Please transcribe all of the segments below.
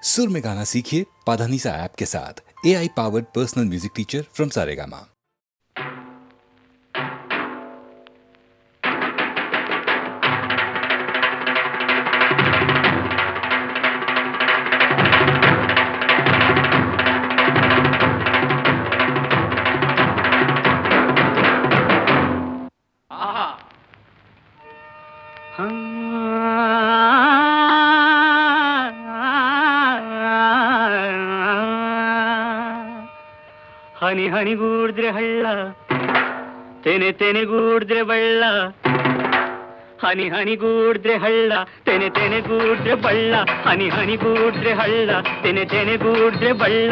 सुर में गाना सीखिए पाधानीसा ऐप के साथ। AI powered personal music teacher from Saregama. ಹನಿ ಹನಿಗೂಡಿದ್ರೆ ಹಳ್ಳ, ತೆನೆ ತೆನೆಗೂಡಿದ್ರೆ ಬಳ್ಳ. ಹನಿ ಹನಿಗೂಡಿದ್ರೆ ಹಳ್ಳ, ತೆನೆ ತೆನೆಗೂಡಿದ್ರೆ ಬಳ್ಳ. ಹನಿ ಹನಿಗೂಡಿದ್ರೆ ಹಳ್ಳ, ತೆನೆ ತೆನೆಗೂಡಿದ್ರೆ ಬಳ್ಳ.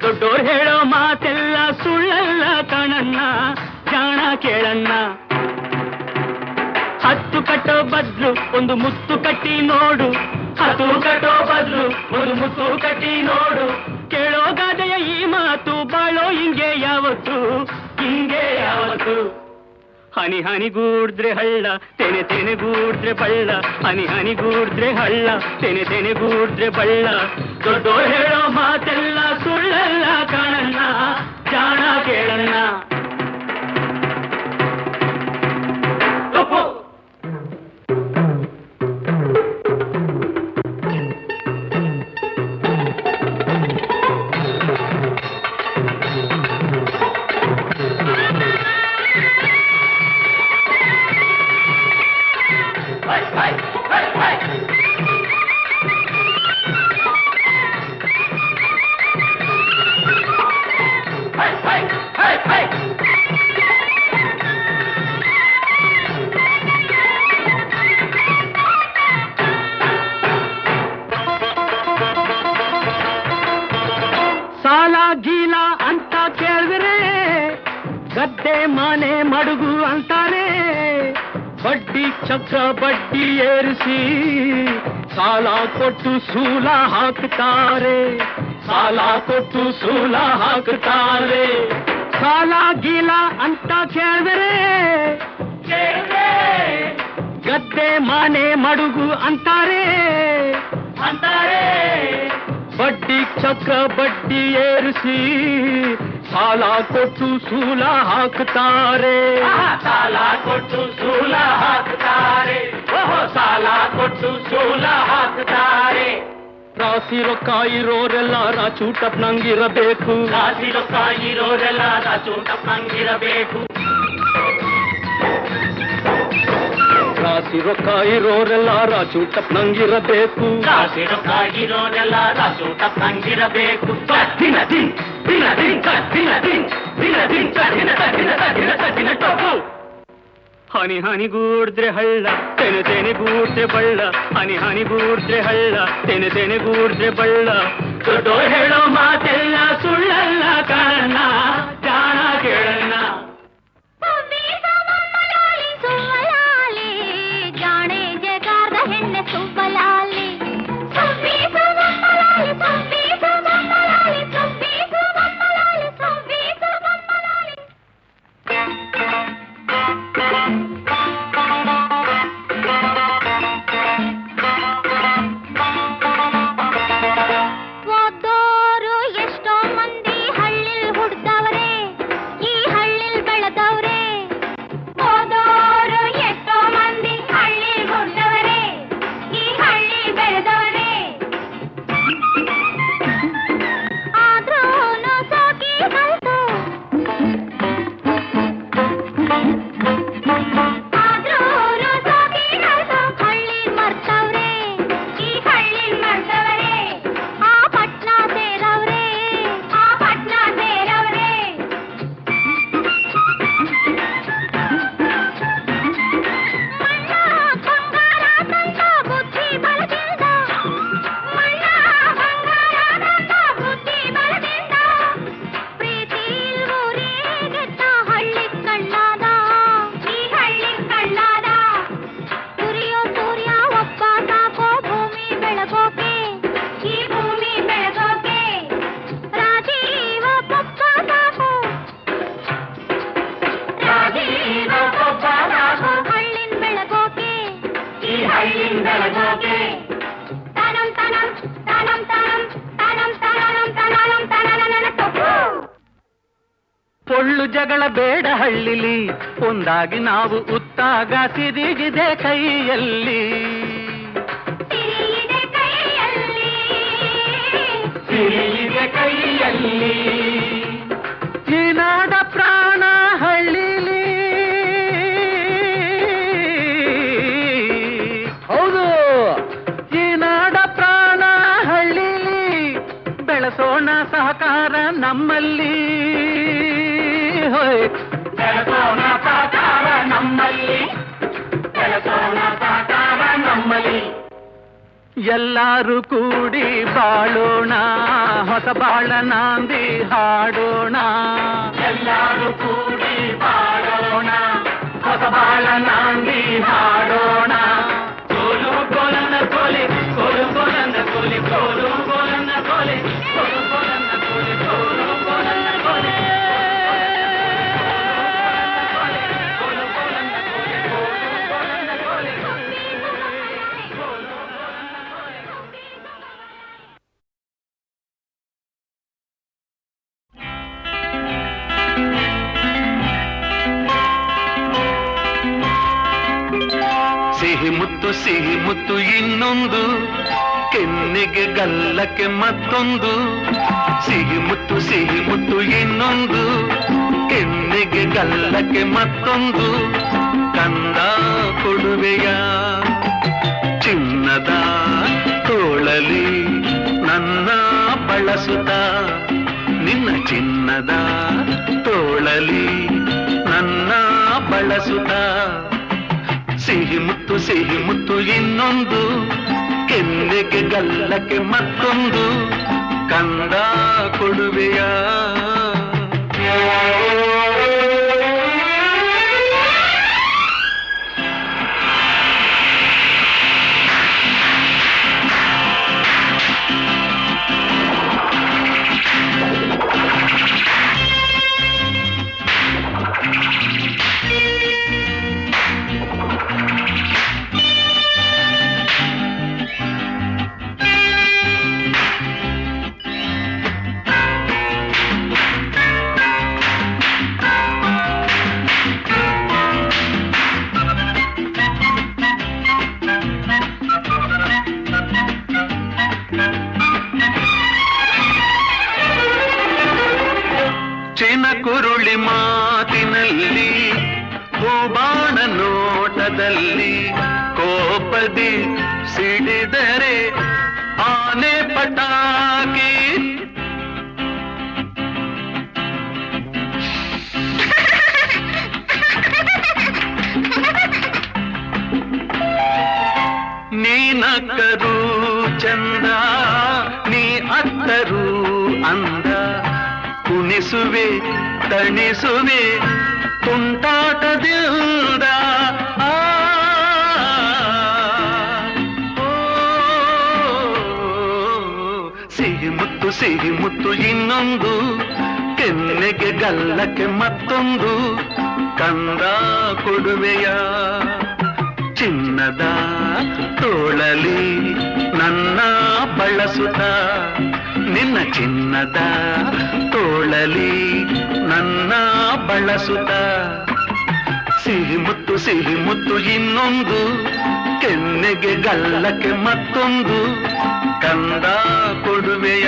ದೊಡ್ಡೋರು ಹೇಳೋ ಮಾತೆಲ್ಲ ಸುಳ್ಳಲ್ಲ ಕಣಣ್ಣ, ಜಾಣ ಕೇಳಣ್ಣ. ಹತ್ತು ಕಟ್ಟೋ ಬದ್ಲು ಒಂದು ಮುತ್ತು ಕಟ್ಟಿ ನೋಡು, ಹತ್ತು ಕಟ್ಟೋ ಬದ್ಲು ಒಂದು ಮುತ್ತು ಕಟ್ಟಿ ನೋಡು. ಕೇಳೋ ಗಾದೆಯ ಈ ಮಾತು, ಬಾಳೋ ಹಿಂಗೆ ಯಾವತ್ತು, ಹಿಂಗೆ ಯಾವತ್ತು. ಹನಿ ಹನಿಗೂಡಿದ್ರೆ ಹಳ್ಳ, ತೆನೆ ತೆನೆಗೂಡಿದ್ರೆ ಬಳ್ಳ. ಹನಿ ಹನಿಗೂಡಿದ್ರೆ ಹಳ್ಳ, ತೆನೆ ತೆನೆಗೂಡಿದ್ರೆ ಬಳ್ಳ. ದೊಡ್ಡೋರು ಹೇಳೋ ಮಾತೆಲ್ಲ ಸುಳ್ಳಲ್ಲ ಕಾಣಣ್ಣ, ಜಾಣ ಕೇಳಣ್ಣ. ಸಾಲ ಗೀಲ ಅಂತ ಕೇಳಿದ್ರೆ ಗದ್ದೆ ಮನೆ ಮಡುಗು ಅಂತಾರೆ. ಬಡ್ಡಿ ಚಕ್ರ ಬಡ್ಡಿ ಏರಿಸಿ ಸಾಲ ಕೊಟ್ಟು ಸೂಲ ಹಾಕ್ತಾರೆ, ಸಾಲ ಕೊಟ್ಟು ಸೂಲ ಹಾಕ್ತಾರೆ. ಸಾಲ ಗೀಲ ಅಂತ ಕೇಳಿದ್ರೆ ಗದ್ದೆ ಮನೆ ಮಡುಗು ಅಂತಾರೆ, ಅಂತಾರೆ. ಬಡ್ಡಿ ಚಕ್ರ ಬಡ್ಡಿ ಏರಿಸಿ ಸಾಲ ಕೊಟ್ಟು ಸೂಲ ಹಾಕ್ತಾರೆ, ಸಾಲ ಕೊಟ್ಟು ಸೂಲ ಹಾಕ್ತಾರೆ. ಓಹೋ, ಸಾಲ ಕೊಟ್ಟು ಸೂಲ ಹಾಕ್ತಾರೆ. ರಾಸಿ ರೊಕ್ಕ ಇರೋರೆಲ್ಲ ರಾಚೂಟಪ್ನಂಗಿರಬೇಕು, ರಾಸಿ ರೊಕ್ಕ ಇರೋರೆಲ್ಲ ರಾಚೂಟಪ್ನಂಗಿರಬೇಕು. ರಾಸಿ ರೊಕ್ಕ ಇರೋರೆಲ್ಲ ರಾಚೂಟಪ್ನಂಗಿರಬೇಕು, ರಾಸಿ ರೊಕ್ಕ ಇರೋರೆಲ್ಲ ರಾಚೂಟಪ್ನಂಗಿರಬೇಕು. ದಿನ ದಿನ ದಿನ ದಿನ ದಿನ ದಿನ ದಿನ ದಿನ ದಿನ ದಿನ ದಿನ ದಿನ ಟೊಪ್ಪು. ಹನಿ ಹನಿಗೂಡಿದ್ರೆ ಹಳ್ಳ, ತೆನೆ ತೆನೆಗೂಡಿದ್ರೆ ಬಳ್ಳ. ಹನಿ ಹನಿಗೂಡಿದ್ರೆ ಹಳ್ಳ, ತೆನೆ ತೆನೆಗೂಡಿದ್ರೆ ಬಳ್ಳ. ದೊಡ್ಡೋರು ಹೇಳೋ ಮಾತೆಲ್ಲ ಸುಳ್ಳಲ್ಲ ಕಾರಣ, ಜಾಣ ಕೇಳಣ್ಣ. ಓದೋರು ಎಷ್ಟೋ ಮಂದಿ ಹಳ್ಳಿಲ್ ಹುಡ್ದವ್ರೆ, ಟೊಳ್ಳು ಜಗಳ ಬೇಡ ಹಳ್ಳಿಲಿ, ಒಂದಾಗಿ ನಾವು ಉತ್ತಾಗ ಸಿರಿಗಿದೆ ಕೈಯಲ್ಲಿ. ಸಿರಿಯಿದೆ ಕೈಯಲ್ಲಿ. ಈ ನಾಡ ಪ್ರಾಣ ಹಳ್ಳಿಲಿ, ಹೌದು ಈ ನಾಡ ಪ್ರಾಣ ಹಳ್ಳಿಲಿ, ಬೆಳೆಸೋಣ ಸಹಕಾರ ನಮ್ಮಲ್ಲಿ. ಬೆಳೆಸೋಣ ಸಹಕಾರ ನಮ್ಮಲ್ಲಿ, ಬೆಳೆಸೋಣ ಸಹಕಾರ ನಮ್ಮಲ್ಲಿ. ಎಲ್ಲರೂ ಕೂಡಿ ಬಾಳೋಣ, ಹೊಸ ಬಾಳ ನಾಂದಿ ಹಾಡೋಣ. ಎಲ್ಲರೂ ಕೂಡಿ ಬಾಳೋಣ, ಹೊಸ ಬಾಳ ನಾಂದಿ ಹಾಡೋಣ. ಕೋಲು ಕೋಲನ್ನ ಕೋಲಿ, ಕೋಲು ಕೋಲನ್ನ ಕೋಲಿ, ಕೋಲು ಕೋಲನ್ನ ಕೋಲಿ, ಕೋಲು ಕೋಲನ್ನ ಕೋಲಿ, ಕೋಲು ಕೋಲನ್ನ ಕೋಲಿ. ಸಿಹಿ ಮುತ್ತು ಇನ್ನೊಂದು, ಕೆನ್ನೆಗೆ ಗಲ್ಲಕ್ಕೆ ಮತ್ತೊಂದು. ಸಿಹಿ ಮುತ್ತು ಇನ್ನೊಂದು, ಕೆನ್ನೆಗೆ ಗಲ್ಲಕ್ಕೆ ಮತ್ತೊಂದು. ಕಂದ ಕೊಡುವೆಯ ಚಿನ್ನದ ತೋಳಲಿ ನನ್ನ ಬಳಸುತ್ತ, ನಿನ್ನ ಚಿನ್ನದ ತೋಳಲಿ ನನ್ನ ಬಳಸುತ್ತ. ಸಿಹಿ ಮುತ್ತು ಇನ್ನೊಂದು, ಕೆನ್ನೆಗೆ ಗಲ್ಲಕ್ಕೆ ಮತ್ತೊಂದು. ಕಂದ ಕೊಡುವೆಯ ಕುರುಳಿ ಮಾತಿನಲ್ಲಿ, ಹೂಬಾಣ ನೋಟದಲ್ಲಿ, ಕೋಪದಿ ಸಿಡಿದರೆ ಆನೆ ಪಟಾಕಿ. ನೀನಕ್ಕರು ಚಂದ, ನೀ ಅತ್ತರು ಅಂದ. ಕುಣಿಸುವೆ ತಣಿಸುವೆ ತುಂಟಾಟದಿಂದ. ಸಿಹಿ ಮುತ್ತು ಇನ್ನೊಂದು, ಕೆನ್ನೆಗೆ ಗಲ್ಲಕ್ಕೆ ಮತ್ತೊಂದು. ಕಂದ ಕೊಡುವೆಯ ಚಿನ್ನದ ತೋಳಲಿ ನನ್ನ ಬಳಸುತ್ತ, ನಿನ್ನ ಚಿನ್ನದ ತೋಳಲಿ ನನ್ನ ಬಳಸುತ್ತ. ಸಿಹಿ ಮುತ್ತು ಇನ್ನೊಂದು, ಕೆನ್ನೆಗೆ ಗಲ್ಲಕ್ಕೆ ಮತ್ತೊಂದು. ಕಂದ ಕೊಡುವೆಯ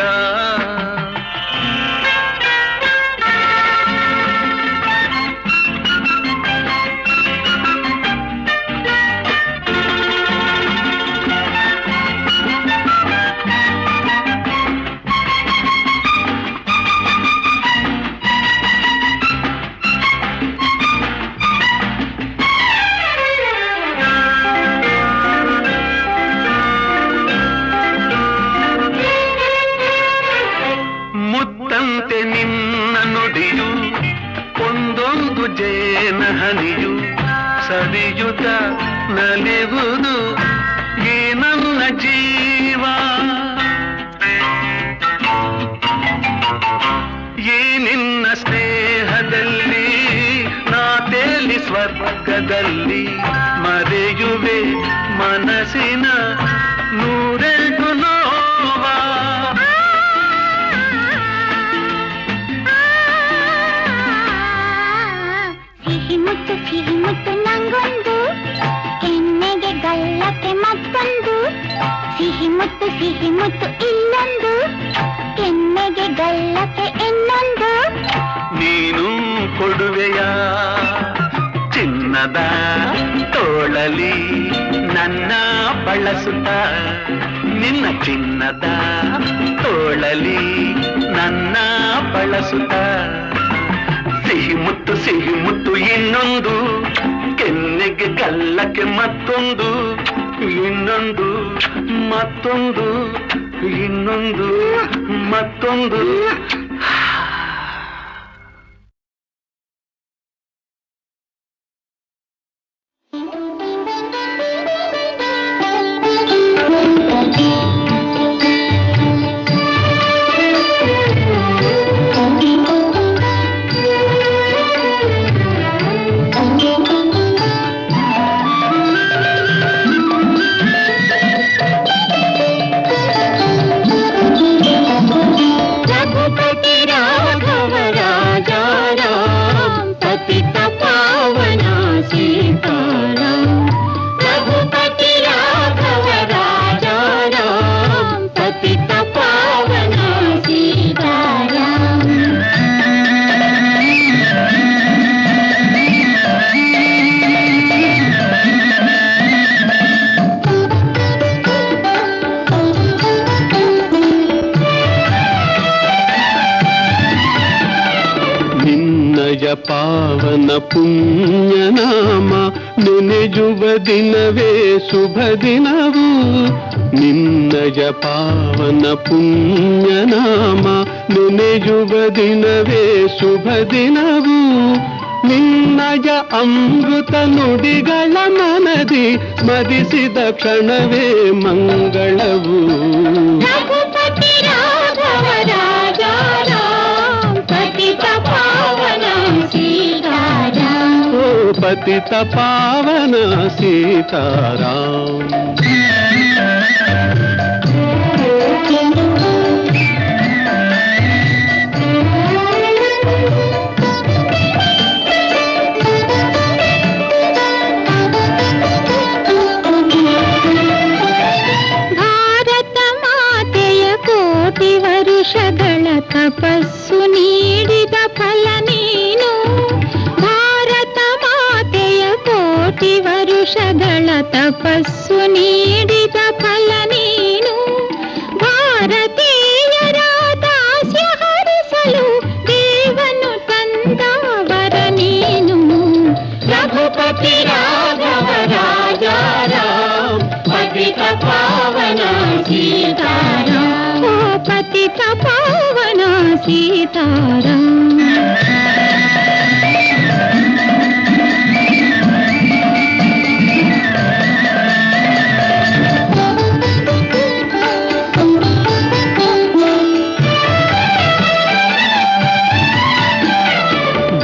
ಹನಿಯು ಸವಿಯುತ ನಲಿವುದು ಈ ನನ್ನ ಜೀವ. ಈ ನಿನ್ನ ಸ್ನೇಹದಲ್ಲಿ ನಾ ತೇಲಿ ಸ್ವರ್ಗದಲ್ಲಿ ಮರೆಯುವೆ ಮನಸ್ಸಿನ ನೂರೆಂಟು ನೋವ. ಮತ್ತು ಇಲ್ಲೊಂದು ಕೆನ್ನೆಗೆ ಗಲ್ಲಕ್ಕೆ ಇನ್ನೊಂದು. ನೀನು ಕೊಡುವೆಯ ಚಿನ್ನದ ತೋಳಲಿ ನನ್ನ ಬಳಸುತ್ತ, ನಿನ್ನ ಚಿನ್ನದ ತೋಳಲಿ ನನ್ನ ಬಳಸುತ್ತ. ಸಿಹಿ ಮುತ್ತು ಇನ್ನೊಂದು, ಕೆನ್ನೆಗೆ ಗಲ್ಲಕ್ಕೆ ಮತ್ತೊಂದು, ಇನ್ನೊಂದು ಮತ್ತೊಂದು, ಇನ್ನೊಂದು ಮತ್ತೊಂದು. ಪಾವನ ಪುಣ್ಯನಾಮ ನೆನೆಯುವ ದಿನವೇ ಶುಭ ದಿನವು. ನಿನ್ನಯ ಪಾವನ ಪುಣ್ಯನಾಮ ನೆನೆಯುವ ದಿನವೇ ಶುಭ ದಿನವು. ನಿನ್ನಯ ಅಮೃತ ನುಡಿಗಳ ಮನದಿ ಸ್ಮರಿಸಿದ ಕ್ಷಣವೇ ಮಂಗಳವು. ಪತಿತ ಪಾವನ ಸೀತಾರಾಮ್. ಭಾರತ ಮಾತೆಯ ಕೋಟಿ ವರುಷಗಳ ತಪಸ್ಸು ನೀಡಿದ ಫಲ ನೀನು. ಕೋಟಿ ವರುಷಗಳ ತಪಸ್ಸು ನೀಡಿದ ಫಲ ನೀನು. ಭಾರತೀಯರ ದಾಸ್ಯ ಹರಿಸಲು ದೇವನು ತಂದವರ ನೀನು. ರಘುಪತಿ ರಾಘವ ರಾಜಾರಾಮ್ ಪತಿತ ಪಾವನ ಸೀತಾರಾಮ್. ಓ ಪತಿತ ಪಾವನ ಸೀತಾರಾಮ್.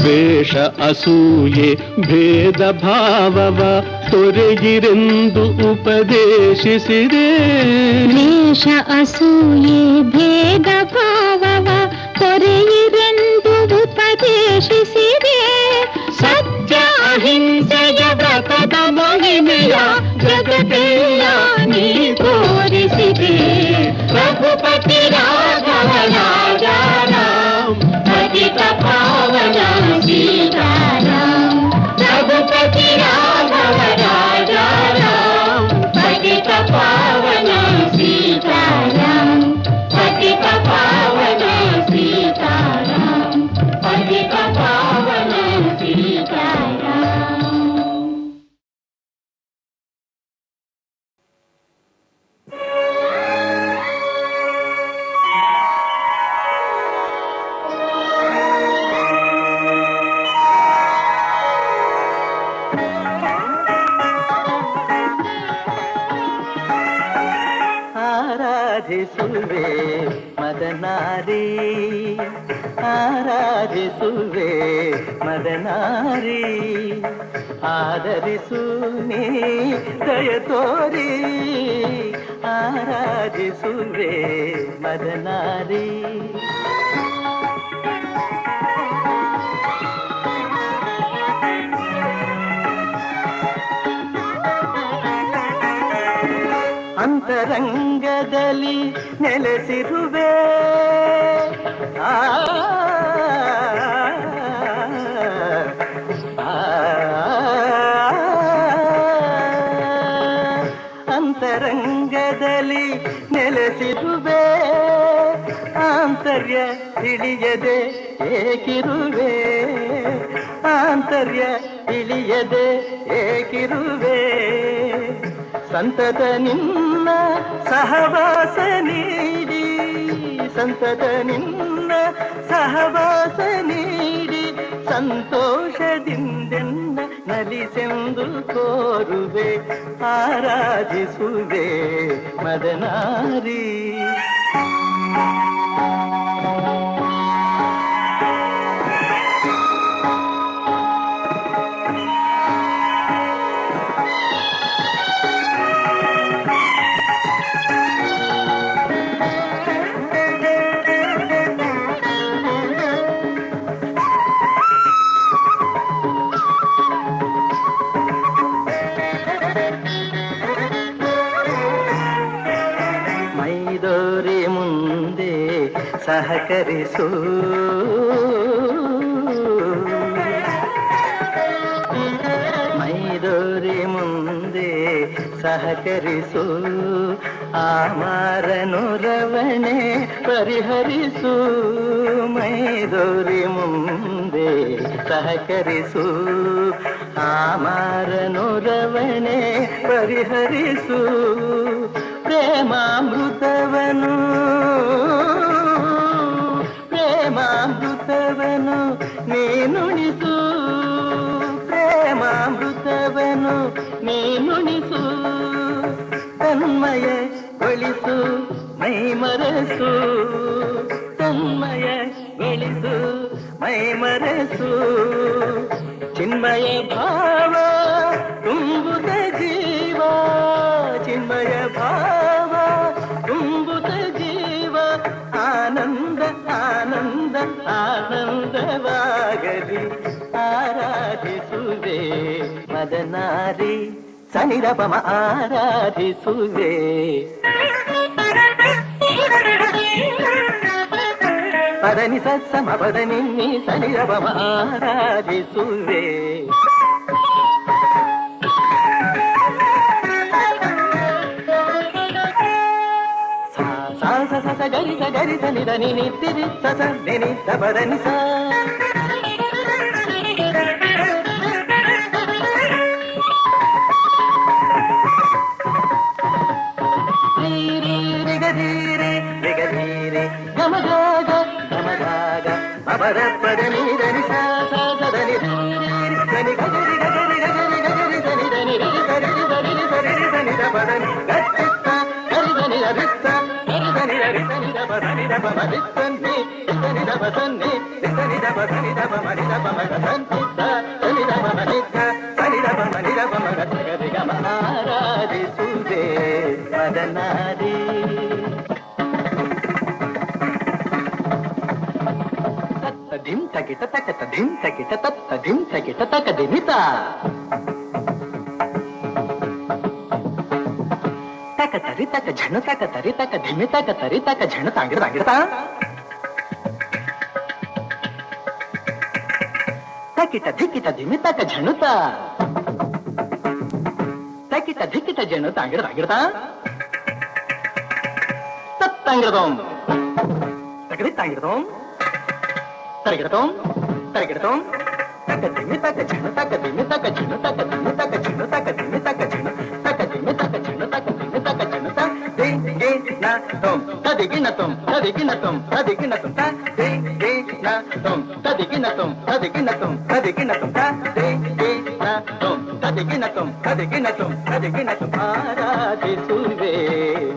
ದ್ವೇಷ ಅಸೂಯೆ ಭೇದ ಭಾವವ ತೊರೆಗಿರೆಂದು ಉಪದೇಶಿಸಿದೆ. ದ್ವೇಷ ಅಸೂಯೆ ಭೇದ ಭಾವವ ತೊರೆಯಿರೆಂದು ಉಪದೇಶಿಸಿದೆ. ಸತ್ಯ ಅಹಿಂಸೆಯ ವ್ರತದ ಮಹಿಮೆಯ ಜಗತ್ತೆಲ್ಲ ನೀ ತೋರಿಸಿದೆ. ರಘುಪತಿ ರಾಘವ ರಾಜಾರಾಮ್ ಪತಿತ ಪಾವನ ಸೀತಾರಾಮ್. ರಘುಪತಿ ರಾಘವ ರಾಜಾರಾಮ್ ಪತಿತ ಪಾವನ ಸೀತಾರಾಮ್. ಪತಿತ ಪಾವನ ಸೀತಾರಾಮ್. ಪತಿತ ಪಾವನ ಸೀತಾರಾಮ್. ಆರಾಧಿಸುವೆ ಮದನಾರಿ, ಆರಾಧಿಸುವೆ ಮದನಾರಿ. ಆದರಿಸು ನೀ ದಯ ತೋರಿ, ಆರಾಧಿಸುವೆ ಮದನಾರಿ. ಅಂತರಂಗದಲ್ಲಿ ಅಂತರಂಗದಲ್ಲಿ ನೆಲೆಸಿರುವೆ ಆ ಅಂತರಂಗದಲ್ಲಿ ನೆಲೆಸಿರುವೆ ಆಂತರ್ಯ ತಿಳಿಯದೆ ಏಕಿರುವೆ ಆಂತರ್ಯ ತಿಳಿಯದೆ ಏಕಿರುವೆ ಸಂತತ ನಿನ್ನ ಸಹವಾಸ ನೀಡಿ ಸಂತತ ನಿನ್ನ ಸಹವಾಸ ನೀಡಿ ಸಂತೋಷದಿಂದೆನ್ನ ನಲಿಸೆಂದು ಕೋರುವೆ ಆರಾಧಿಸುವೆ ಮದನಾರಿ ಮೈದೋರಿ ಮುಂದೆ ಸಹಕರಿಸು ಮೈದೋರಿ ಮುಂದೆ ಸಹಕರಿಸು ಆಮಾರನುರವಣೆ ಪರಿಹರಿಸು ಮೈದೋರಿ ಮುಂದೆ ಸಹಕರಿಸು ಆಮಾರನುರವಣೆ ಪರಿಹರಿಸು ಪ್ರೇಮಾಮೃತವನು ಪ್ರೇಮಾಮೃತವನು ನೀನುಣಿಸು ಪ್ರೇಮಾಮೃತವನು ನೀನುಣಿಸು ತನ್ಮಯಗೊಳಿಸು ಮೈಮರೆಸು ತನ್ಮಯಗೊಳಿಸು ಮೈಮರೆಸು ಚಿನ್ಮಯ ಭಾವ ತುಂಬುತ್ತ ಜೀವ ಚಿನ್ಮಯ ಭಾವ ತುಂಬುತ್ತ ಜೀವ ಆನಂದ ಆನಂದ ಆನಂದವಾಗಲಿ ಆರಾಧಿಸುವೆ ಮದನಾರಿ ಸನಿರಪಮ ಆರಾಧಿಸುವೆ ಪದನಿ ಸತ್ಸಮ ಪದನಿ ಸನಿರಪಮ ಆರಾಧಿಸುವೆ ಗರಿ ಗರಿ ಸನಿದ ನಿನಿ ತಿರಿ ಸಸ ನಿನಿ ಸಪದನಿ ಸ ರಿಗಧೀರೆ ರಿಗಧೀರೆ ಗಮಗಾಗ ಗಮಗಾಗ ಅಪರ ಪದನಿ ಧನಿ ಸ ಸದನಿ ಧನಿ ಗರಿ ಗರಿ ಗರಿ ಗರಿ ಧನಿ ಧನಿ ರಿ ಸರಿ ಸರಿ ಸರಿ ಧನಿ ದ ಪದನಿ ಗಚ್ಚಿತ್ತ ಗರಿ ಧನಿ ರಿತ್ತ ಗರಿ ಧನಿ ರಿ ಧನಿ the ಪದನಿ the ಪಮ ರಿತ್ತನ್ನಿ Dhani the ಪದನಿ Dhani the ಪದನಿ the ಪಮ ರಿ ದ ಪಮ ಗಂತಿ ಸ ಧನಿ ದ ಪಮ ನಿತ್ತ ಧನಿ ದ ಪಮ ನಿ ದ ಪಮ ಗರಿ ಗರಿ ಗಮ ಆರಾಧಿಸುವೆ ಮದನಾರಿ ಧಿಂ ತಕಿಟ ತಕತ ಧಿಂ ತಕಿಟ ತತ್ತ ಧಿಂ ತಕಿಟ ತಕ ದಿಮಿತ ತಕ ತರಿ ತಕ ಝಣ ತಕ ತರಿ ತಕ ಧಿಮಿ ತಕ ತರಿ ತಕ ಝಣ ತಾಂಗಿಡ ತಾಂಗಿಡತ ತಕಿಟ ಧಿಕಿಟ ಧಿಮಿ ತಕ ಝಣುತ ತಕಿಟ ಧಿಕಿಟ ಝಣ ತಾಂಗಿಡ ತಾಂಗಿಡತ ತತ್ತಂಗಿಡದೋಂ ತಕಡಿ ತಾಂಗಿಡದೋಂ ತರಗಿಡತೋಂ ತರಗಿಡತೋಂ ತಕ ದಿಮಿ ತಕ ಝಣ ತಕ ದಿಮಿ ತಕ ಝಣ ತಕ ದಿಮಿ ತಕ ಝಣ ತಕ ದಿಮಿ ತಕ ಝಣ ತಕ ದಿಮಿ ತಕ ಝಣ ತಕ ದಿಮಿ ತಕ ಝಣ ತ ದಿ ಗೆ ನ ತೋಂ ತದಿಗಿನ ತೋಂ ತದಿಗಿನ ತೋಂ ತದಿಗಿನ ತೋಂ ತ ದಿ ಗೆ ನ ತೋಂ ತದಿಗಿನ ತೋಂ ತದಿಗಿನ ತೋಂ ತದಿಗಿನ ತೋಂ ತ ದಿ ಗೆ ನ ತೋಂ ತದಿಗಿನ ತೋಂ ತದಿಗಿನ ತೋಂ ತದಿಗಿನ ತೋಂ ಆರಾಧಿಸುವೆ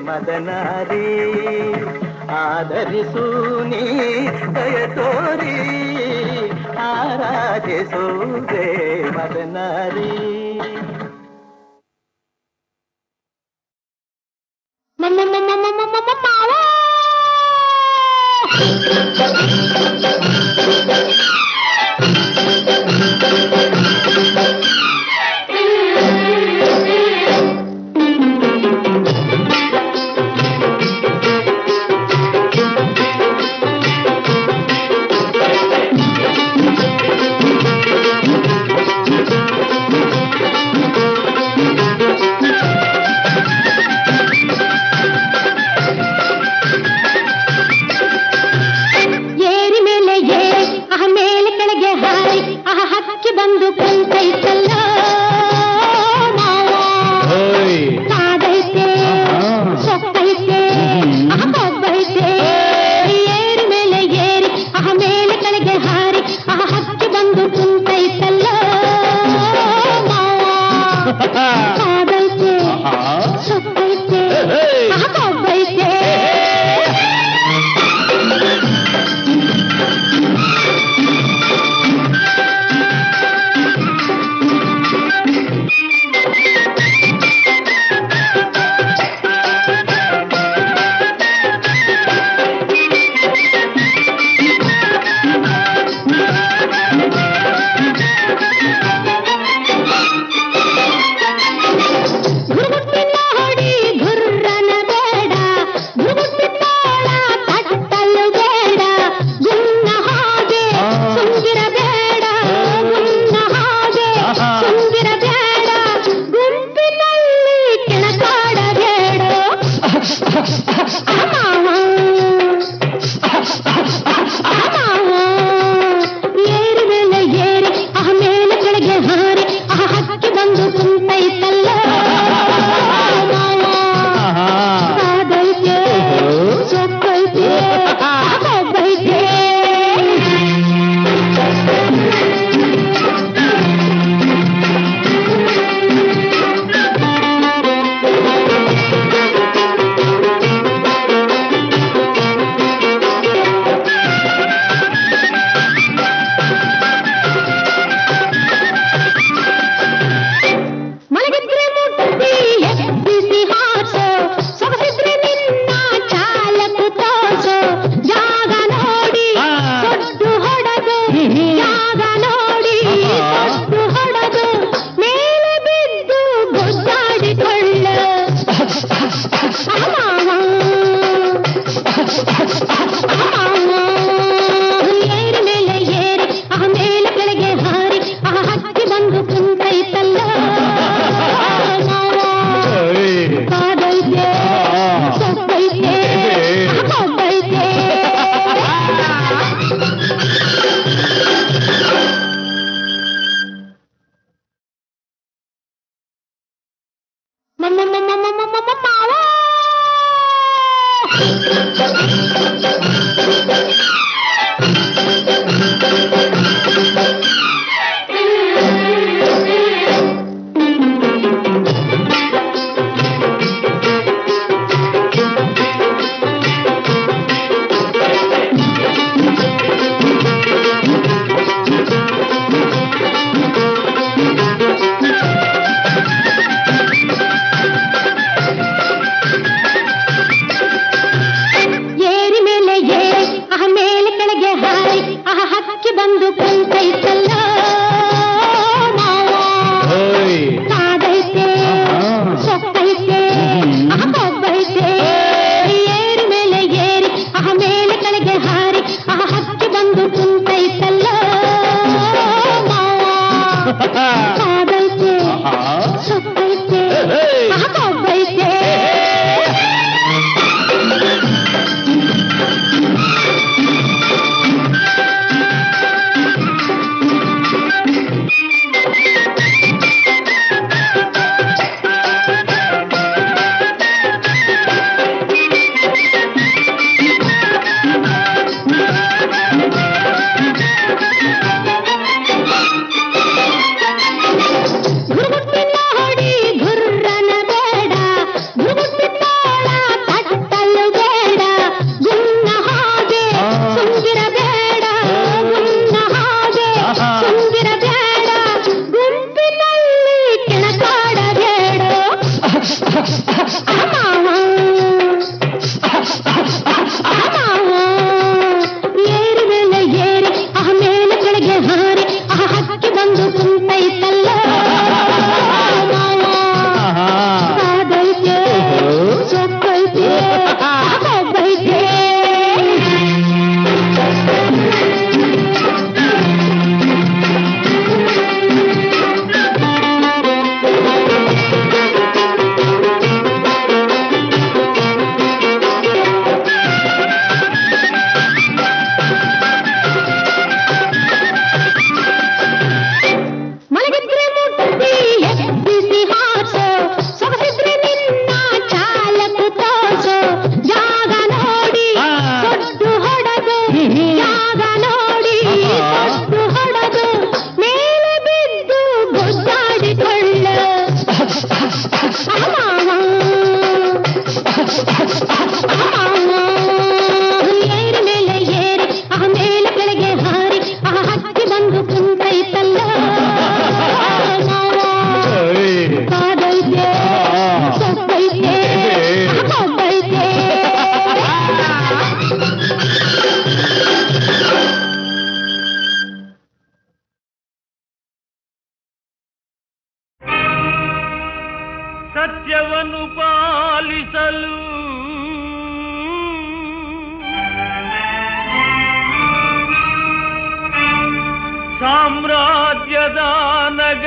ಮದನಾರಿ ಆದರಿಸು ನೀ ದಯ ತೋರಿ ಆರಾಧಿಸುವೆ ಮದನಾರಿ ಕುಂತೈತಲ್ಲ ಮಾವ. ಕಾದೈತೆ ಸೊಕ್ಕೈತೆ ಕೊಬ್ಬೈತೆ ಏರಿ ಮೇಲೆ ಏರಿ ಮೇಲೆ ಕೆಳಗೆ ಹಾರಿ ಹಕ್ಕಿ ಬಂದು ಕುಂತೈತಲ್ಲ ಮಾವ. ಕಾದೈತೆ ಸೊಕ್ಕೈತೆ ಕೊಬ್ಬೈತೆ.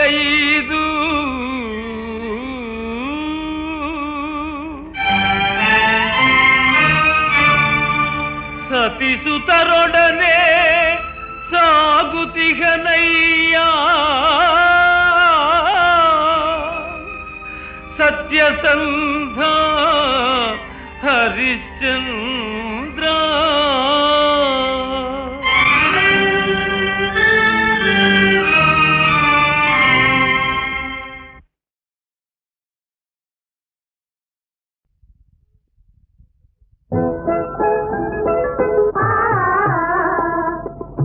ಗೈದು ಸತಿಸುತರೊಡನೆ ಸಾಗುತಿಗನಯ್ಯ ಸತ್ಯಸಂಧ ಹರಿಶ್ಚಂದ್ರ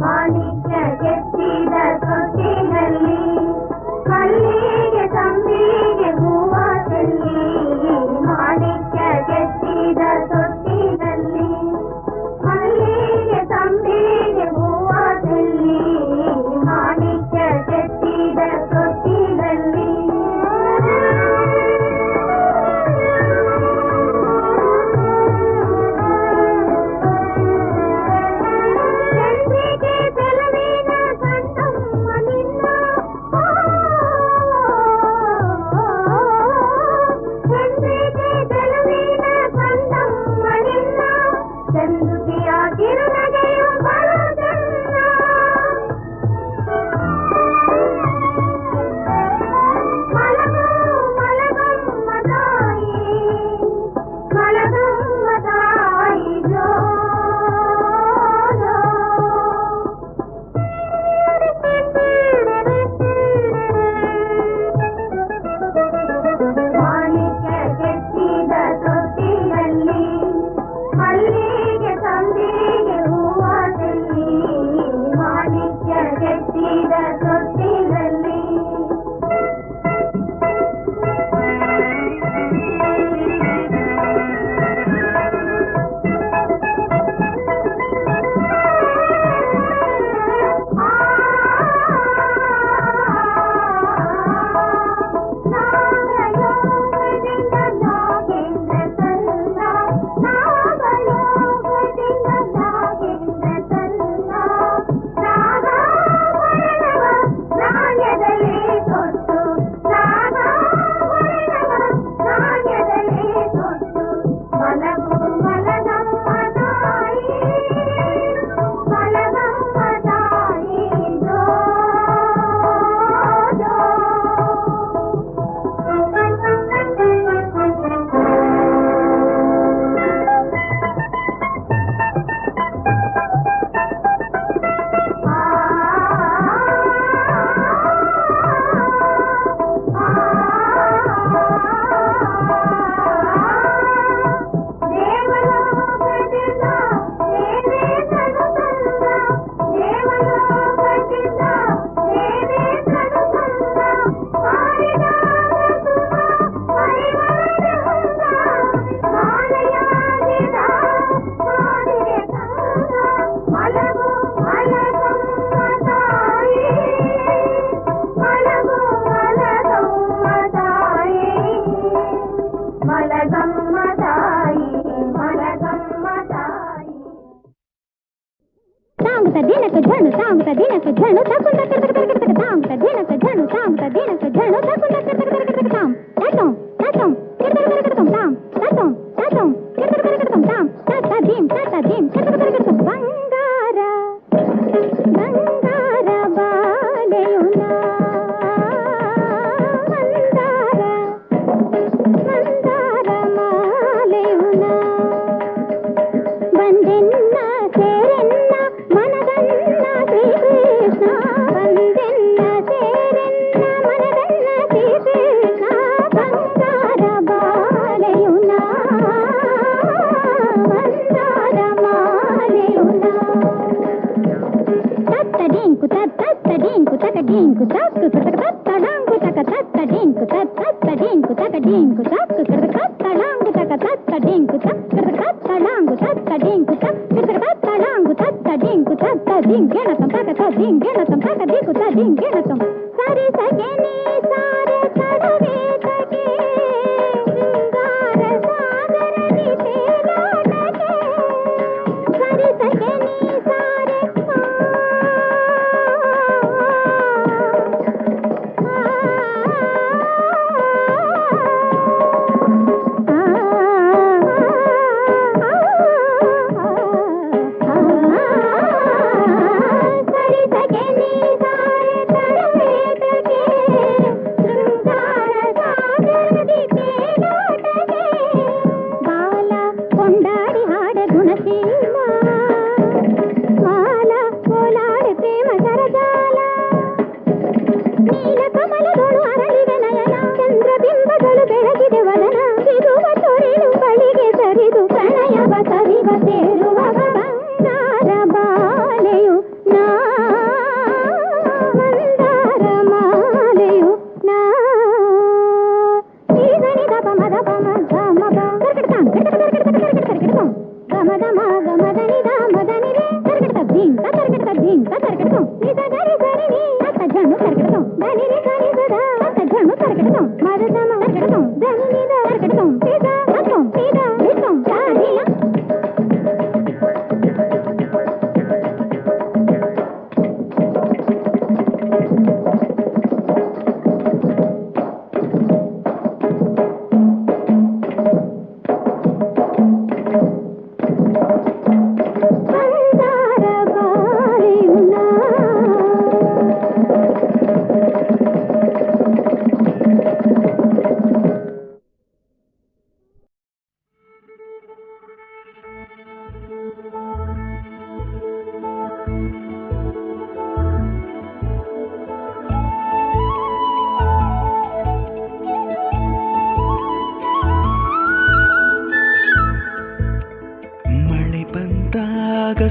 ಮಾಣಿಕ್ಯ ಕೆತ್ತಿದ ತೊಟ್ಟಿನಲ್ಲಿ ಮಲ್ಲಿಗೆ ತಂಬಿಗೆ ಹೂವ ಚೆಲ್ಲಿ ಮಾಣಿಕ್ಯ ಕೆತ್ತಿದ ತೊಟ್ಟಿನಲ್ಲಿ ಮಲ್ಲಿಗೆ ತಂಬಿಗೆ ಹೂವ ಚೆಲ್ಲಿ ಮಾಣಿಕ್ಯ ಕೆತ್ತಿದ ತೊಟ್ಟಿನಲ್ಲಿ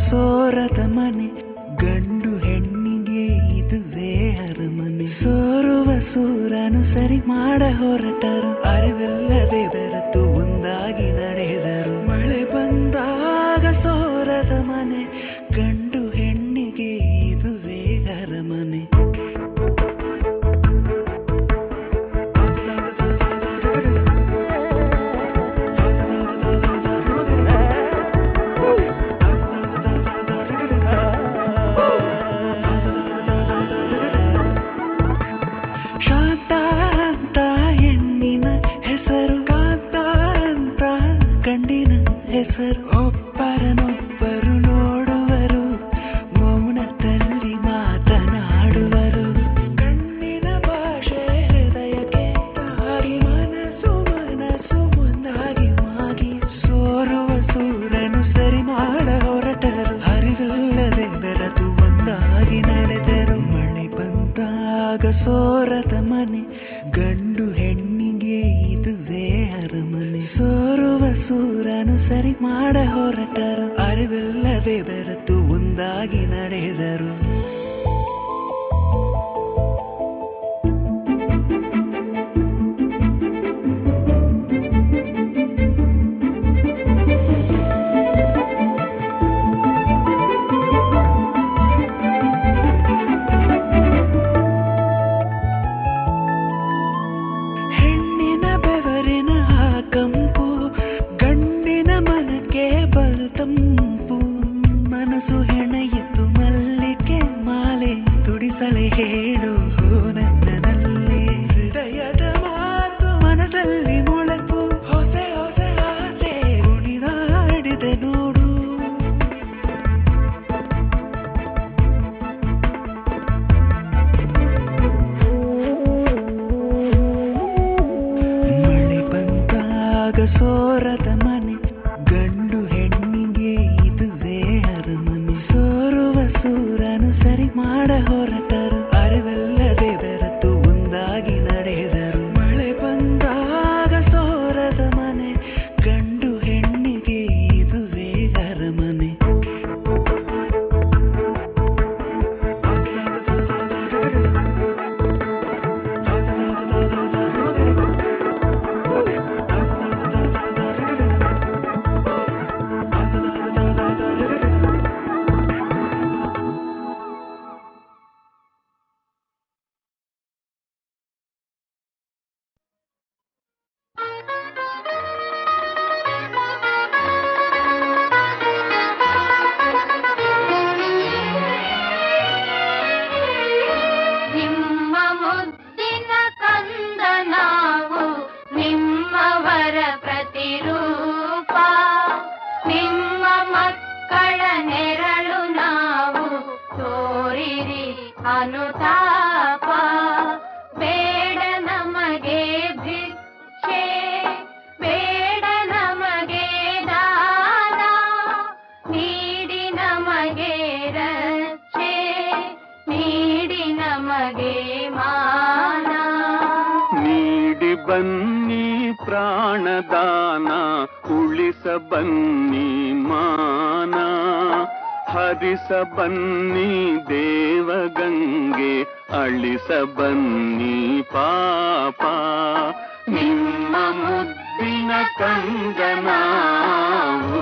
ಸೋರದ ಮನೆ ಗಂಡು ಹೆಣ್ಣಿಗೆ ಇದುವೇ ಅರಮನೆ. ಸೋರುವ ಸೂರನು ಸರಿ ಮಾಡ ಹೊರಟರು, ಅರಿವಿಲ್ಲದೆ ಬೆರೆತು ಒಂದಾಗಿ ನಡೆದರು. ಮಳೆ ಬಂದಾಗ ಸೋರದ ಮನೆ ಗಂಡು ಹೆಣ್ಣಿಗೆ ಇದುವೇ ಅರಮನೆ. ಒಬ್ಬರನೊಬ್ಬರು ನೋಡುವರು, ಮೌನದಲ್ಲಿ ಮಾತನಾಡುವರು. ಕಣ್ಣಿನ ಭಾಷೆ ಹೃದಯಕ್ಕೆ ತಾಗಿ ಮನಸ್ಸು ಒಂದಾಗಿ ಮಾಗಿ ಸೋರುವ ಸೂರನು ಸರಿ ಮಾಡ ಹೊರಟರು, ಅರಿವಿಲ್ಲದೆ ಬೆರೆತು ಒಂದಾಗಿ ನಡೆದರು. ಮಳೆ ಬಂದಾಗ ಸೋರದ ಮನೆ ಗಂಡು ಹೆಣ್ಣಿಗೆ ಇದುವೇ ಅರಮನೆ. ಸೋರುವ ಸೂರನು ಸರಿ ಮಾಡ ಹೊರಟರು, ಅರಿವಿಲ್ಲದೆ ಬೆರೆತು ಒಂದಾಗಿ ನಡೆದರು. ಹೆಣ್ಣಿನ ಬೆವರಿನ ಕಂಪು ಗಂಡಿನ ಮನಕ್ಕೆ ಬಲು ತಂಪು. ಮನಸ್ಸು ಹೆಣೆಯಿತು ಮಲ್ಲಿಗೆ ಮಾಲೆ ತುಡಿಸಲೆ ಹೇಳು ನನ್ನಲ್ಲಿ. ಹೃದಯದ ಮಾತು ಮನದಲ್ಲಿ ಮೊಳಪು ಹೊಸ ಹೊಸ ಆಸೆ ಉಳಿದಾಡಿದೆ ನೋಡು. ಮಳೆ ಬಂದಾಗ ಸೋರದ ಮನೆ ಗಂಡು ಹೆಣ್ಣಿಗೆ ಇದುವೇ ಅರಮನೆ. ಸೋರುವ ಸೂರನು ಸರಿ ಮಾಡ ಹೊರಟರು, ಅರಿವಿಲ್ಲದೆ ಬೆರೆತು ಒಂದಾಗಿ ನಡೆದರು. ಮಳೆ ಬಂದಾಗ ಸೋರದ ಮನೆ ಗಂಡು ಹೆಣ್ಣಿಗೆ ಇದುವೇ ಅರಮನೆ. ನಿಮ್ಮ ಮುದ್ದಿನ ಕಂದ ನಾವು, ನಿಮ್ಮವರ ಪ್ರತಿರೂಪ. ನಿಮ್ಮ ಮಕ್ಕಳ ನೆರಳು ನಾವು, ತೋರಿರಿ ಅನುತಾಪ. ಬೇಡ ನಮಗೆ ಭಿಕ್ಷೆ, ಬೇಡ ನಮಗೆ ದಾನ, ನೀಡಿ ನಮಗೆ ರಕ್ಷೆ, ನೀಡಿ ನಮಗೆ ಮಾನ. ನೀಡಿ ಬನ್ನಿ ಪ್ರಾಣದಾನ, ಉಳಿಸ ಬನ್ನಿ ಮಾನ. ಹರಿಸ ಬನ್ನಿ ದೇವಗಂಗೆ, ಅಳಿಸ ಬನ್ನಿ ಪಾಪ. ನಿಮ್ಮ ಮುದ್ದಿನ ಕಂದ ನಾವು.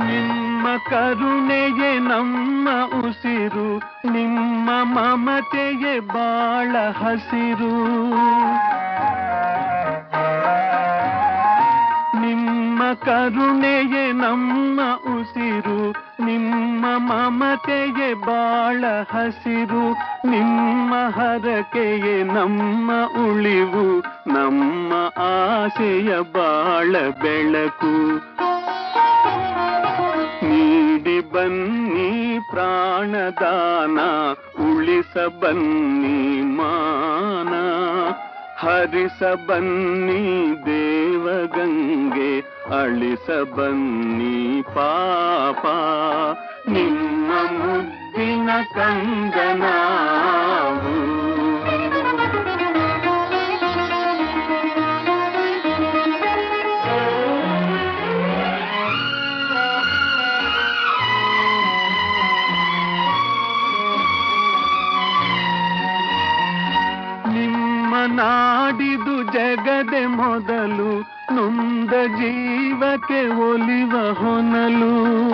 ನಿಮ್ಮ ಕರುಣೆಯೇ ನಮ್ಮ ಉಸಿರು, ನಿಮ್ಮ ಮಮತೆಯೇ ಬಾಳ ಹಸಿರು. ನಿಮ್ಮ ಕರುಣೆಯೇ ನಮ್ಮ ಉಸಿರು, ನಿಮ್ಮ ಮಮತೆಯೇ ಬಾಳ ಹಸಿರು. ನಿಮ್ಮ ಹರಕೆಯೇ ನಮ್ಮ ಉಳಿವು, ನಮ್ಮ ಆಸೆಯ ಬಾಳ ಬೆಳಕು. ನೀಡಿ ಬನ್ನಿ ಪ್ರಾಣದಾನ, ಉಳಿಸ ಬನ್ನಿ ಮಾನ. ಹರಿಸ ಬನ್ನಿ ದೇವಗಂಗೆ, ಅಳಿಸ ಬನ್ನಿ ಪಾಪ ನಿಮ್ಮ ಮುದ್ದಿನ ಕಂದನಾವು. ನಾಡಿದು ಜಗದೆ ಮೊದಲು ನೊಂದ ಜೀವಕ್ಕೆ ಒಲಿವ ಹೊನಲು.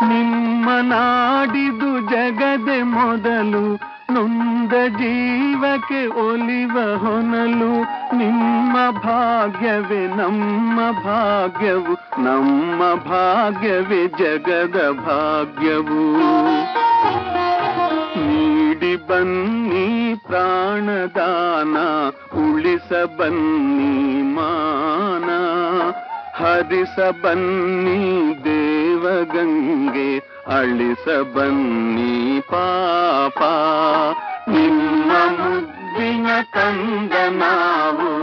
ನಿಮ್ಮ ನಾಡಿದು ಜಗದೆ ಮೊದಲು ನೊಂದ ಜೀವಕ್ಕೆ ಒಲಿವ ಹೊನಲು. ನಿಮ್ಮ ಭಾಗ್ಯವೇ ನಮ್ಮ ಭಾಗ್ಯವು, ನಮ್ಮ ಭಾಗ್ಯವೇ ಜಗದ ಭಾಗ್ಯವು. ನೀಡಿ ಬನ್ನಿ ಪ್ರಾಣದಾನ, ಉಳಿಸ ಬನ್ನಿ ಮಾನ. ಹರಿಸ ಬನ್ನಿ ದೇವಗಂಗೆ, ಅಳಿಸ ಬನ್ನಿ ಪಾಪ. ನಿಮ್ಮ ಮುದ್ದಿನ ಕಂದ ನಾವು,